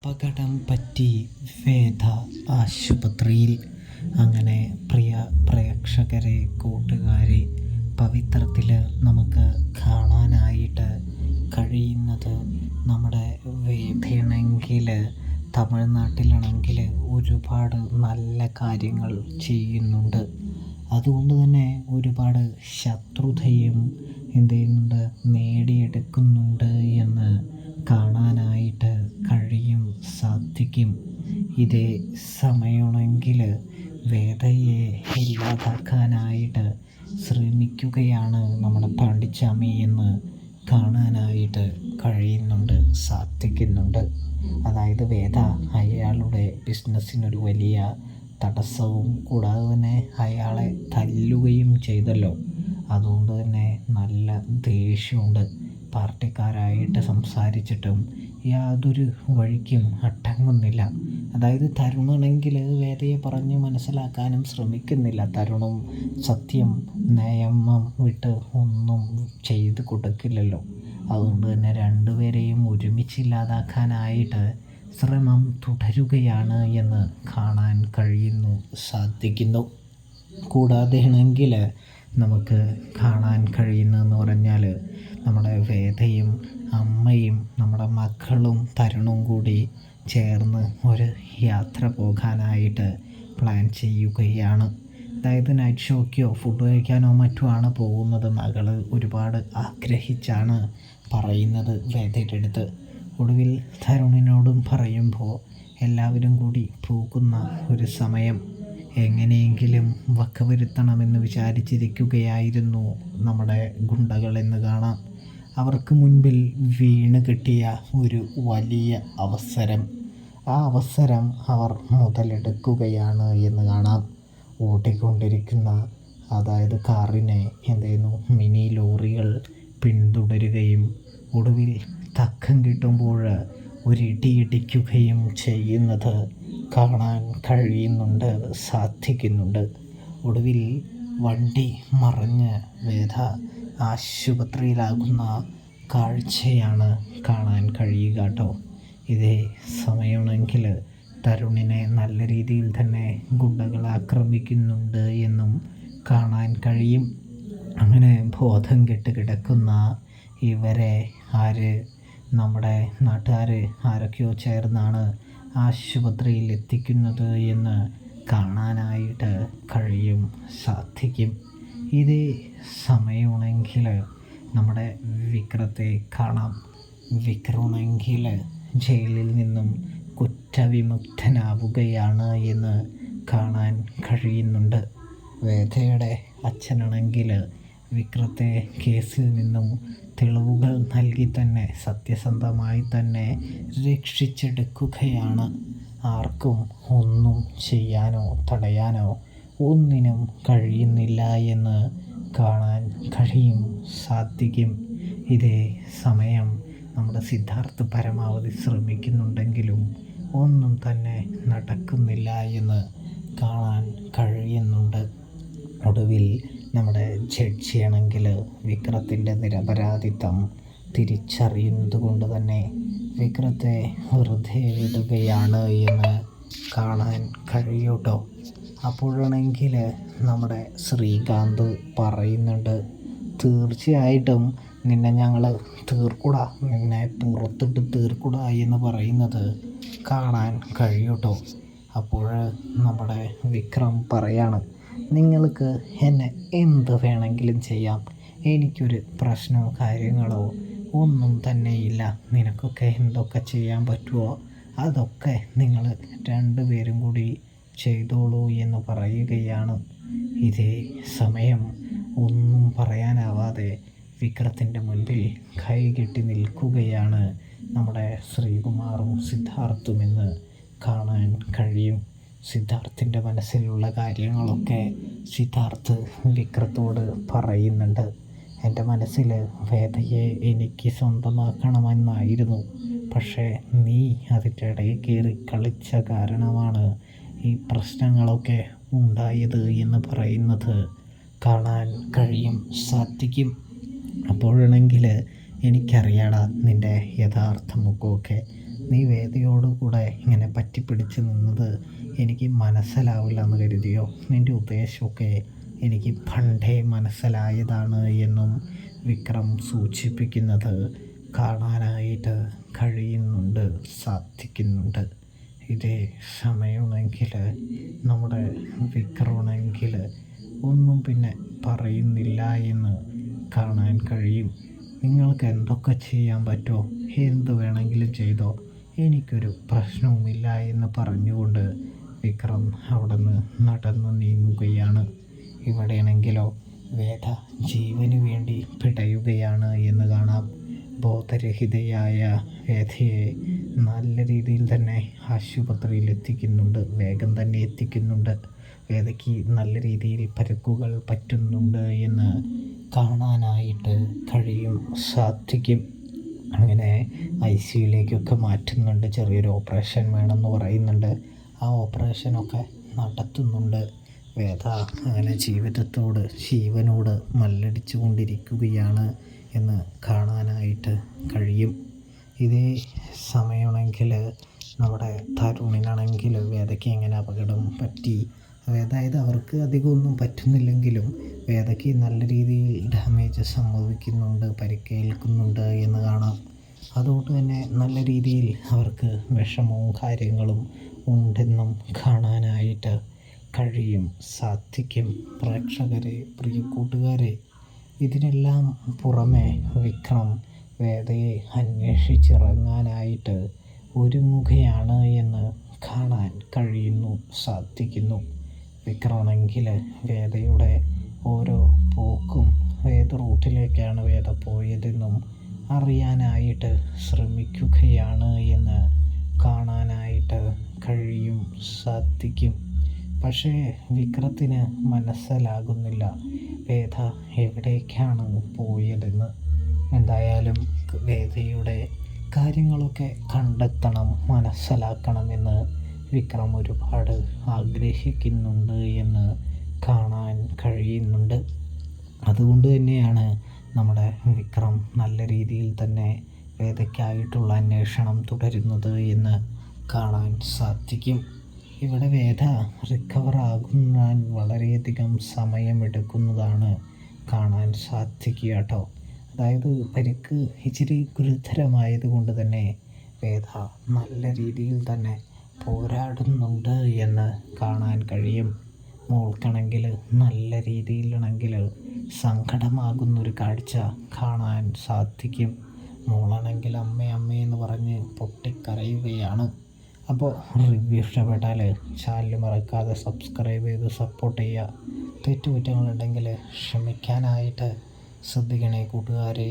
അപകടം പറ്റി വേദ ആശുപത്രിയിൽ. അങ്ങനെ പ്രിയ പ്രേക്ഷകരെ, കൂട്ടുകാരെ, പവിത്രത്തിൽ നമുക്ക് കാണാനായിട്ട് കഴിയുന്നത് നമ്മുടെ വേദയാണെങ്കിൽ തമിഴ്നാട്ടിലാണെങ്കിൽ ഒരുപാട് നല്ല കാര്യങ്ങൾ ചെയ്യുന്നുണ്ട്. അതുകൊണ്ട് തന്നെ ഒരുപാട് ശത്രുതയും എന്ത് ചെയ്യുന്നുണ്ട്, നേടിയെടുക്കുന്നുണ്ട് എന്ന് കാണാനായിട്ട് സാധിക്കും. ഇതേ സമയമാണെങ്കിൽ വേദയെ ഇല്ലാതാക്കാനായിട്ട് ശ്രമിക്കുകയാണ് നമ്മുടെ പാണ്ടിച്ചാമി എന്ന് കാണാനായിട്ട് സാധിക്കുന്നുണ്ട്. അതായത് വേദ അയാളുടെ ബിസിനസ്സിനൊരു വലിയ തടസ്സവും കൂടാതെ തന്നെ അയാളെ തല്ലുകയും ചെയ്തല്ലോ. അതുകൊണ്ട് തന്നെ നല്ല ദേഷ്യമുണ്ട്. പാർട്ടിക്കാരായിട്ട് സംസാരിച്ചിട്ടും യാതൊരു വഴിക്കും അടങ്ങുന്നില്ല. അതായത് തരുണാണെങ്കിൽ വേദയെ പറഞ്ഞ് മനസ്സിലാക്കാനും ശ്രമിക്കുന്നില്ല. തരുണും സത്യം നിയമം വിട്ട് ഒന്നും ചെയ്ത് കൊടുക്കില്ലല്ലോ. അതുകൊണ്ട് തന്നെ രണ്ടുപേരെയും ഒരുമിച്ചില്ലാതാക്കാനായിട്ട് ശ്രമം തുടരുകയാണ് എന്ന് കാണാൻ സാധിക്കുന്നു. കൂടാതെ ആണെങ്കിൽ നമുക്ക് കാണാൻ കഴിയുന്നതെന്ന് പറഞ്ഞാൽ നമ്മുടെ വേദയും അമ്മയും നമ്മുടെ മക്കളും തരുണും കൂടി ചേർന്ന് ഒരു യാത്ര പോകാനായിട്ട് പ്ലാൻ ചെയ്യുകയാണ്. അതായത് നൈറ്റ് ഷോയ്ക്കോ ഫുഡ് കഴിക്കാനോ മറ്റോ ആണ് പോകുന്നത്. മകൾ ഒരുപാട് ആഗ്രഹിച്ചാണ് പറയുന്നത് വേദയുടെ അടുത്ത്. ഒടുവിൽ തരുണിനോടും പറയുമ്പോൾ എല്ലാവരും കൂടി പോകുന്ന ഒരു സമയം എങ്ങനെയെങ്കിലും വകവരുത്തണമെന്ന് വിചാരിച്ചിരിക്കുകയായിരുന്നു നമ്മുടെ ഗുണ്ടകളെന്ന് കാണാം. അവർക്ക് മുൻപിൽ വീണ് കിട്ടിയ ഒരു വലിയ അവസരം, ആ അവസരം അവർ മുതലെടുക്കുകയാണ് എന്ന് കാണാം. ഓടിക്കൊണ്ടിരിക്കുന്ന അതായത് കാറിനെ മിനി ലോറികൾ പിന്തുടരുകയും ഒടുവിൽ തക്കം കിട്ടുമ്പോൾ ഒരിടിയിടിക്കുകയും ചെയ്യുന്നത് കാണാൻ സാധിക്കുന്നുണ്ട്. ഒടുവിൽ വണ്ടി മറിഞ്ഞ് വേദ ആശുപത്രിയിലാകുന്ന കാഴ്ചയാണ് കാണാൻ കഴിയുക കേട്ടോ. ഇതേ സമയമാണെങ്കിൽ തരുണിനെ നല്ല രീതിയിൽ തന്നെ ഗുണ്ടകൾ ആക്രമിക്കുന്നുണ്ട് എന്നും കാണാൻ കഴിയും. അങ്ങനെ ബോധം കെട്ട് കിടക്കുന്ന ഇവരെ നമ്മുടെ നാട്ടുകാർ ആരൊക്കെയോ ചേർന്നാണ് ആശുപത്രിയിൽ എത്തിക്കുന്നത് എന്ന് കാണാനായിട്ട് സാധിക്കും. ഇതേ സമയമാണെങ്കിൽ നമ്മുടെ വിക്രത്തെ കാണാം. വിക്രമാണെങ്കിൽ ജയിലിൽ നിന്നും കുറ്റവിമുക്തനാവുകയാണ് എന്ന് കാണാൻ കഴിയുന്നുണ്ട്. വേദയുടെ അച്ഛനാണെങ്കിൽ വിക്രത്തെ കേസിൽ നിന്നും തെളിവുകൾ നൽകി തന്നെ സത്യസന്ധമായി തന്നെ രക്ഷിച്ചെടുക്കുകയാണ്. ആർക്കും ഒന്നും ചെയ്യാനോ തടയാനോ ഒന്നിനും കഴിയുന്നില്ല എന്ന് കാണാൻ സാധിക്കും. ഇതേ സമയം നമ്മുടെ സിദ്ധാർത്ഥ് പരമാവധി ശ്രമിക്കുന്നുണ്ടെങ്കിലും ഒന്നും തന്നെ നടക്കുന്നില്ല എന്ന് കാണാൻ കഴിയുന്നുണ്ട്. ഒടുവിൽ നമ്മുടെ ജഡ്ജിയാണെങ്കിൽ വിക്രത്തിൻ്റെ നിരപരാധിത്വം തിരിച്ചറിയുന്നത് കൊണ്ട് തന്നെ വിക്രത്തെ വെറുതെ വിടുകയാണ് എന്ന് കാണാൻ കഴിയൂട്ടോ. അപ്പോഴാണെങ്കിൽ നമ്മുടെ ശ്രീകാന്ത് പറയുന്നുണ്ട്, തീർച്ചയായിട്ടും നിന്നെ ഞങ്ങൾ തീർക്കൂടാ, നിന്നെ പുറത്തിട്ട് തീർക്കൂടാ എന്ന് പറയുന്നത് കാണാൻ കഴിയൂട്ടോ. അപ്പോൾ നമ്മുടെ വിക്രം പറയാണ്, നിങ്ങൾക്ക് എന്നെ എന്ത് വേണമെങ്കിലും ചെയ്യാം, എനിക്കൊരു പ്രശ്നമോ കാര്യങ്ങളോ ഒന്നും തന്നെയില്ല. നിനക്കൊക്കെ എന്തൊക്കെ ചെയ്യാൻ പറ്റുമോ അതൊക്കെ നിങ്ങൾ രണ്ടുപേരും കൂടി ചെയ്തോളൂ എന്ന് പറയുകയാണ്. ഇതേ സമയം ഒന്നും പറയാനാവാതെ വിക്രത്തിൻ്റെ മുൻപിൽ കൈകെട്ടി നിൽക്കുകയാണ് നമ്മുടെ ശ്രീകുമാറും സിദ്ധാർത്ഥും എന്ന് കാണാൻ കഴിയും. സിദ്ധാർത്ഥിൻ്റെ മനസ്സിലുള്ള കാര്യങ്ങളൊക്കെ സിദ്ധാർത്ഥ് വിക്രത്തോട് പറയുന്നുണ്ട്. എൻ്റെ മനസ്സിൽ വേദയെ എനിക്ക് സ്വന്തമാക്കണമെന്നായിരുന്നു, പക്ഷേ നീ അതിൻ്റെ ഇടയിൽ കയറി കളിച്ച കാരണമാണ് ഈ പ്രശ്നങ്ങളൊക്കെ ഉണ്ടായത് എന്ന് പറയുന്നത് കാണാൻ സാധിക്കും. അപ്പോഴാണെങ്കിൽ എനിക്കറിയാടാ നിൻ്റെ യഥാർത്ഥ മുഖമൊക്കെ. നീ വേദയോട് കൂടെ ഇങ്ങനെ പറ്റിപ്പിടിച്ച് നിന്നത് എനിക്ക് മനസ്സിലാവില്ല എന്ന് കരുതിയോ? നിൻ്റെ ഉദ്ദേശമൊക്കെ എനിക്ക് പണ്ടേ മനസ്സിലായതാണ് എന്നും വിക്രം സൂചിപ്പിക്കുന്നത് കാണാനായിട്ട് കഴിയുന്നുണ്ട്, സാധിക്കുന്നുണ്ട്. ഇതേ സമയമാണെങ്കിൽ നമ്മുടെ വിക്രമാണെങ്കിൽ ഒന്നും പിന്നെ പറയുന്നില്ല എന്ന് കാണാൻ കഴിയും. നിങ്ങൾക്ക് എന്തൊക്കെ ചെയ്യാൻ പറ്റുമോ എന്ത് വേണമെങ്കിലും ചെയ്തോ, എനിക്കൊരു പ്രശ്നവുമില്ല എന്ന് പറഞ്ഞുകൊണ്ട് വിക്രം അവിടെ നിന്ന് നടന്നു നീങ്ങുകയാണ്. ഇവിടെയാണെങ്കിലോ വേദ ജീവന് വേണ്ടി പിടയുകയാണ് എന്ന് കാണാം. ബോധരഹിതയായ വേദയെ നല്ല രീതിയിൽ തന്നെ ആശുപത്രിയിൽ എത്തിക്കുന്നുണ്ട്, വേഗം തന്നെ എത്തിക്കുന്നുണ്ട്. വേദയ്ക്ക് നല്ല രീതിയിൽ പരുക്കുകൾ പറ്റുന്നുണ്ട് എന്ന് കാണാനായിട്ട് കഴിയും, സാധിക്കും. അങ്ങനെ ICUയിലേക്കൊക്കെ മാറ്റുന്നുണ്ട്. ചെറിയൊരു ഓപ്പറേഷൻ വേണമെന്ന് പറയുന്നുണ്ട്. ആ ഓപ്പറേഷനൊക്കെ നടത്തുന്നുണ്ട്. വേദ അങ്ങനെ ജീവനോട് മല്ലടിച്ചു കൊണ്ടിരിക്കുകയാണ് എന്ന് കാണാനായിട്ട് കഴിയും. ഇതേ സമയമാണെങ്കിൽ നമ്മുടെ തരുണിനാണെങ്കിൽ വേദയ്ക്ക് എങ്ങനെ അപകടം പറ്റി, അതായത് അവർക്ക് അധികമൊന്നും പറ്റുന്നില്ലെങ്കിലും വേദയ്ക്ക് നല്ല രീതിയിൽ ഡാമേജ് സംഭവിക്കുന്നുണ്ട്, പരിക്കേൽക്കുന്നുണ്ട് എന്ന് കാണാം. അതുകൊണ്ട് തന്നെ നല്ല രീതിയിൽ അവർക്ക് വിഷമവും കാര്യങ്ങളും ഉണ്ടെന്നും കാണാനായിട്ട് കഴിയും, സാധിക്കും. പ്രേക്ഷകരെ, പ്രിയ കൂട്ടുകാരെ, ഇതിനെല്ലാം പുറമെ വിക്രം വേദയെ അന്വേഷിച്ചിറങ്ങാനായിട്ട് ഒരുങ്ങുകയാണ് എന്ന് കാണാൻ കഴിയുന്നു, സാധിക്കുന്നു. വിക്രമാണെങ്കിൽ വേദയുടെ ഓരോ പോക്കും ഏത് റൂട്ടിലേക്കാണ് വേദ പോയതെന്നും അറിയാനായിട്ട് ശ്രമിക്കുകയാണ് എന്ന് കാണാനായിട്ട് കഴിയും, സാധിക്കും. പക്ഷേ വിക്രത്തിന് മനസ്സിലാകുന്നില്ല വേദ എവിടേക്കാണ് പോയതെന്ന്. എന്തായാലും വേദയുടെ കാര്യങ്ങളൊക്കെ കണ്ടെത്തണം, മനസ്സിലാക്കണമെന്ന് വിക്രം ഒരുപാട് ആഗ്രഹിക്കുന്നുണ്ട് എന്ന് കാണാൻ കഴിയുന്നുണ്ട്. അതുകൊണ്ട് തന്നെയാണ് നമ്മുടെ വിക്രം നല്ല രീതിയിൽ തന്നെ വേദയ്ക്കായിട്ടുള്ള അന്വേഷണം തുടരുന്നത് എന്ന് കാണാൻ സാധിക്കും. ഇവിടെ വേദ റിക്കവർ ആകുവാൻ വളരെയധികം സമയമെടുക്കുന്നതാണ് കാണാൻ സാധിക്കുക കേട്ടോ. അതായത് പരിക്ക് ഇച്ചിരി ഗുരുതരമായത് കൊണ്ട് തന്നെ വേദ നല്ല രീതിയിൽ തന്നെ പോരാടുന്നുണ്ട് എന്ന് കാണാൻ കഴിയും. മോൾക്കാണെങ്കിൽ നല്ല രീതിയിലാണെങ്കിൽ സങ്കടമാകുന്നൊരു കാഴ്ച കാണാൻ സാധിക്കും. മോളാണെങ്കിൽ അമ്മയെന്ന് പറഞ്ഞ് പൊട്ടിക്കരയുകയാണ്. അപ്പോൾ റിവ്യൂ ഇഷ്ടപ്പെട്ടാൽ ചാനൽ മറക്കാതെ സബ്സ്ക്രൈബ് ചെയ്ത് സപ്പോർട്ട് ചെയ്യുക. തെറ്റുകുറ്റങ്ങളുണ്ടെങ്കിൽ ക്ഷമിക്കാനായിട്ട് ശ്രദ്ധിക്കണേ കൂട്ടുകാരെ.